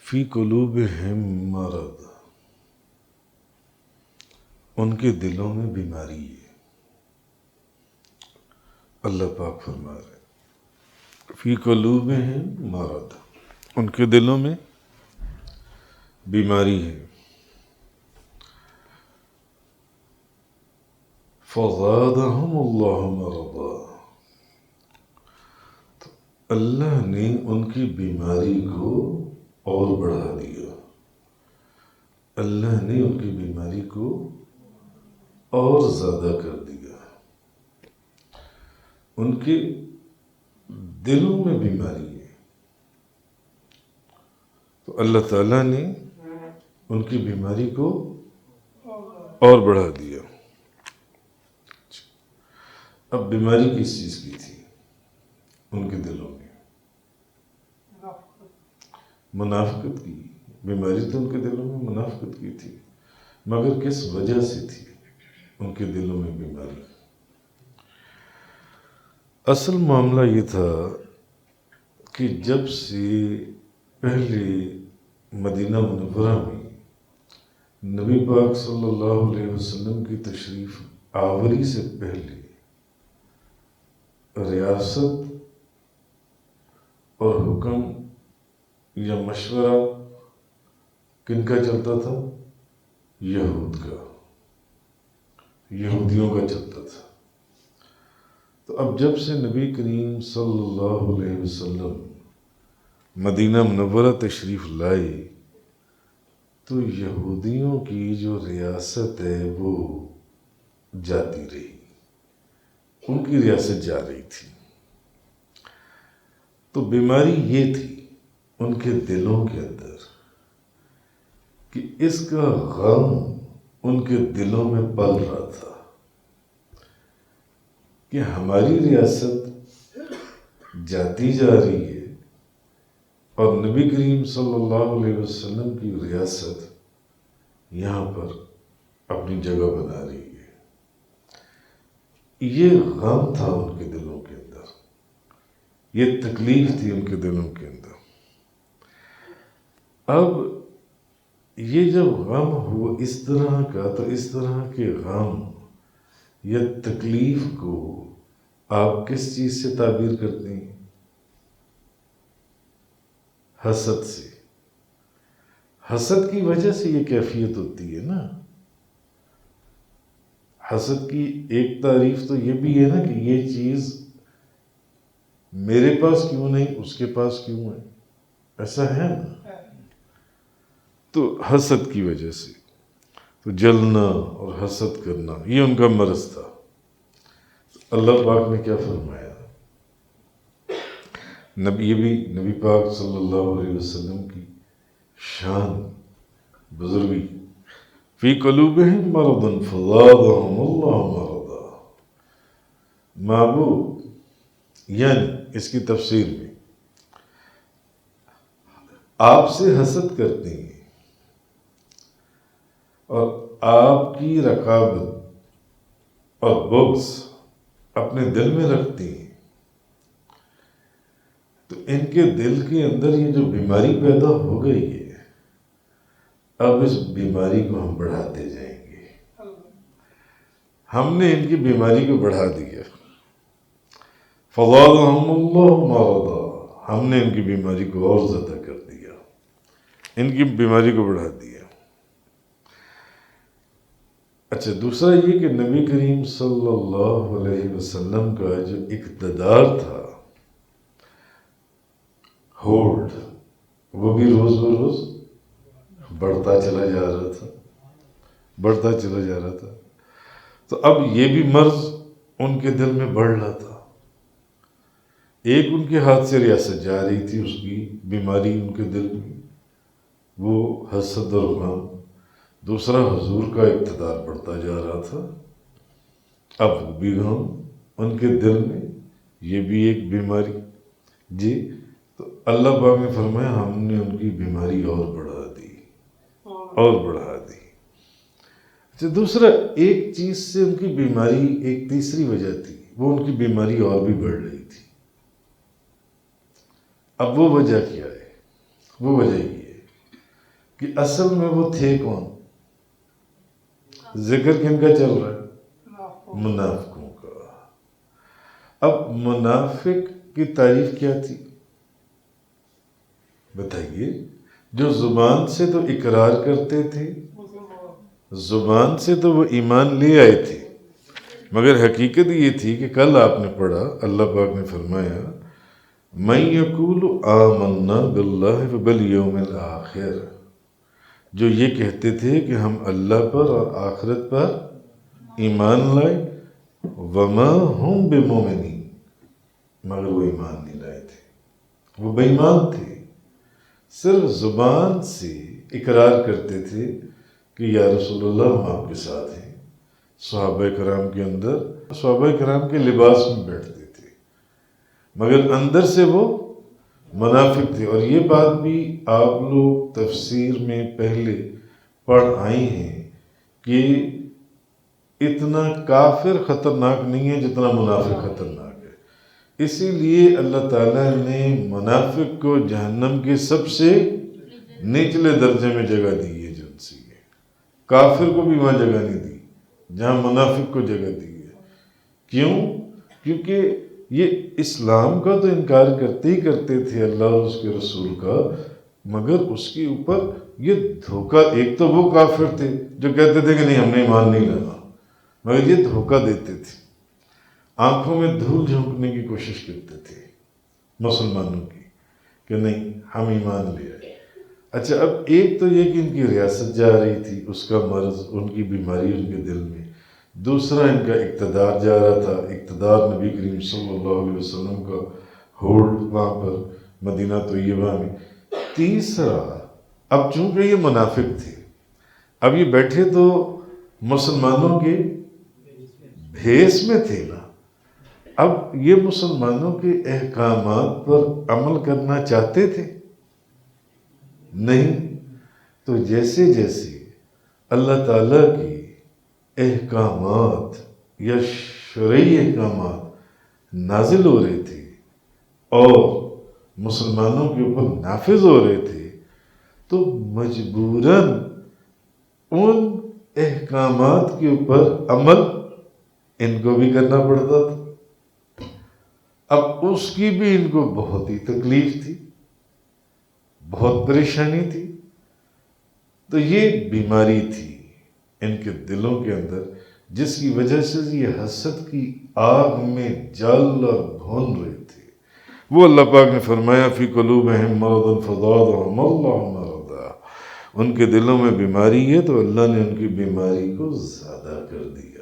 فی قلوبہم مرض، ان کے دلوں میں بیماری ہے۔ اللہ پاک فرما رہے فی قلوبہم مرض، ان کے دلوں میں بیماری ہے۔ فزادہم اللہ مرضا، تو اللہ نے ان کی بیماری کو اور بڑھا دیا۔ اللہ نے ان کی بیماری کو اور زیادہ کر دیا۔ ان کے دلوں میں بیماری ہے تو اللہ تعالیٰ نے ان کی بیماری کو اور بڑھا دیا۔ اب بیماری کس چیز کی تھی ان کے دلوں میں؟ منافقت کی بیماری تو ان کے دلوں میں منافقت کی تھی، مگر کس وجہ سے تھی ان کے دلوں میں بیماری؟ اصل معاملہ یہ تھا کہ جب سے پہلے مدینہ منورہ میں نبی پاک صلی اللہ علیہ وسلم کی تشریف آوری سے پہلے ریاست اور حکم یا مشورہ کن کا چلتا تھا؟ یہود کا، یہودیوں کا چلتا تھا۔ تو اب جب سے نبی کریم صلی اللہ علیہ وسلم مدینہ منورہ تشریف لائے تو یہودیوں کی جو ریاست ہے وہ جاتی رہی، ان کی ریاست جا رہی تھی۔ تو بیماری یہ تھی ان کے دلوں کے اندر کہ اس کا غم ان کے دلوں میں پل رہا تھا کہ ہماری ریاست جاتی جا رہی ہے اور نبی کریم صلی اللہ علیہ وسلم کی ریاست یہاں پر اپنی جگہ بنا رہی ہے۔ یہ غم تھا ان کے دلوں کے اندر، یہ تکلیف تھی ان کے دلوں کے اندر۔ اب یہ جب غم ہوا اس طرح کا، تو اس طرح کے غم یا تکلیف کو آپ کس چیز سے تعبیر کرتے ہیں؟ حسد سے۔ حسد کی وجہ سے یہ کیفیت ہوتی ہے نا۔ حسد کی ایک تعریف تو یہ بھی ہے نا کہ یہ چیز میرے پاس کیوں نہیں، اس کے پاس کیوں ہے، ایسا ہے نا۔ تو حسد کی وجہ سے تو جلنا اور حسد کرنا یہ ان کا مرض تھا۔ اللہ پاک نے کیا فرمایا؟ یہ بھی نبی پاک صلی اللہ علیہ وسلم کی شان بزرگی، فی قلوبہم مرض فزادہم اللہ مرضا۔ معبود یعنی اس کی تفسیر میں آپ سے حسد کرتے ہیں اور آپ کی رقابت اور بغض اپنے دل میں رکھتے ہیں، تو ان کے دل کے اندر یہ جو بیماری پیدا ہو گئی ہے، اب اس بیماری کو ہم بڑھاتے جائیں گے۔ ہم نے ان کی بیماری کو بڑھا دیا، فزادہم اللہ مرضا، ہم نے ان کی بیماری کو اور زیادہ کر دیا، ان کی بیماری کو بڑھا دیا۔ اچھا، دوسرا یہ کہ نبی کریم صلی اللہ علیہ وسلم کا جو اقتدار تھا، ہولڈ، وہ بھی روز بروز بڑھتا چلا جا رہا تھا، بڑھتا چلا جا رہا تھا۔ تو اب یہ بھی مرض ان کے دل میں بڑھ رہا تھا۔ ایک ان کے ہاتھ سے ریاست جا رہی تھی، اس کی بیماری ان کے دل میں، وہ حسد اور غم۔ دوسرا حضور کا اقتدار بڑھتا جا رہا تھا، اب وہ بھی غم ان کے دل میں، یہ بھی ایک بیماری۔ جی، تو اللہ پاک نے فرمایا ہم نے ان کی بیماری اور بڑھا دی، اور بڑھا دی۔ اچھا، دوسرا ایک چیز سے ان کی بیماری، ایک تیسری وجہ تھی، وہ ان کی بیماری اور بھی بڑھ رہی تھی۔ اب وہ وجہ کیا ہے؟ وہ وجہ یہ ہے کہ اصل میں وہ تھے کون؟ ذکر کن کا چل رہا ہے؟ منافقوں کا۔ اب منافق کی تعریف کیا تھی بتائیے؟ جو زبان سے تو اقرار کرتے تھے، زبان سے تو وہ ایمان لے آئے تھے، مگر حقیقت یہ تھی کہ کل آپ نے پڑھا اللہ پاک نے فرمایا مَن یقول آمنا باللہ وبالیوم الآخر، جو یہ کہتے تھے کہ ہم اللہ پر اور آخرت پر ایمان لائے، وما ہم بمومنین، مگر وہ ایمان نہیں لائے تھے، وہ بے ایمان تھے، صرف زبان سے اقرار کرتے تھے کہ یا رسول اللہ ہم آپ کے ساتھ ہیں۔ صحابہ کرام کے اندر صحابہ کرام کے لباس میں بیٹھتے تھے، مگر اندر سے وہ منافق تھے۔ اور یہ بات بھی آپ لوگ تفسیر میں پہلے پڑھ آئے ہیں کہ اتنا کافر خطرناک نہیں ہے جتنا منافق خطرناک ہے۔ اسی لیے اللہ تعالیٰ نے منافق کو جہنم کے سب سے نچلے درجے میں جگہ دی ہے جنسی ہے، کافر کو بھی وہاں جگہ نہیں دی جہاں منافق کو جگہ دی ہے۔ کیوں؟ کیونکہ یہ اسلام کا تو انکار کرتے ہی کرتے تھے اللہ اور اس کے رسول کا، مگر اس کے اوپر یہ دھوکہ، ایک تو وہ کافر تھے جو کہتے تھے کہ نہیں ہم نے ایمان نہیں لانا، مگر یہ دھوکہ دیتے تھے، آنکھوں میں دھول جھونکنے کی کوشش کرتے تھے مسلمانوں کی کہ نہیں ہم ایمان لے آئے۔ اچھا، اب ایک تو یہ کہ ان کی ریاست جا رہی تھی، اس کا مرض، ان کی بیماری ان کے دل میں، دوسرا ان کا اقتدار جا رہا تھا، اقتدار نبی کریم صلی اللہ علیہ وسلم کا ہولڈ وہاں پر مدینہ طیبہ میں، تیسرا اب چونکہ یہ منافق تھے، اب یہ بیٹھے تو مسلمانوں کے بھیس میں تھے نا، اب یہ مسلمانوں کے احکامات پر عمل کرنا چاہتے تھے نہیں، تو جیسے جیسے اللہ تعالیٰ کی احکامات یا شرعی احکامات نازل ہو رہے تھے اور مسلمانوں کے اوپر نافذ ہو رہے تھے، تو مجبوراً ان احکامات کے اوپر عمل ان کو بھی کرنا پڑتا تھا۔ اب اس کی بھی ان کو بہت ہی تکلیف تھی، بہت پریشانی تھی، تو یہ بیماری تھی ان کے دلوں کے اندر، جس کی وجہ سے یہ حسد کی آگ میں جل اور بھون رہے تھے۔ وہ اللہ پاک نے فرمایا فی قلوبہم مرض فزادہم اللہ مرضا، ان کے دلوں میں بیماری ہے تو اللہ نے ان کی بیماری کو زیادہ کر دیا۔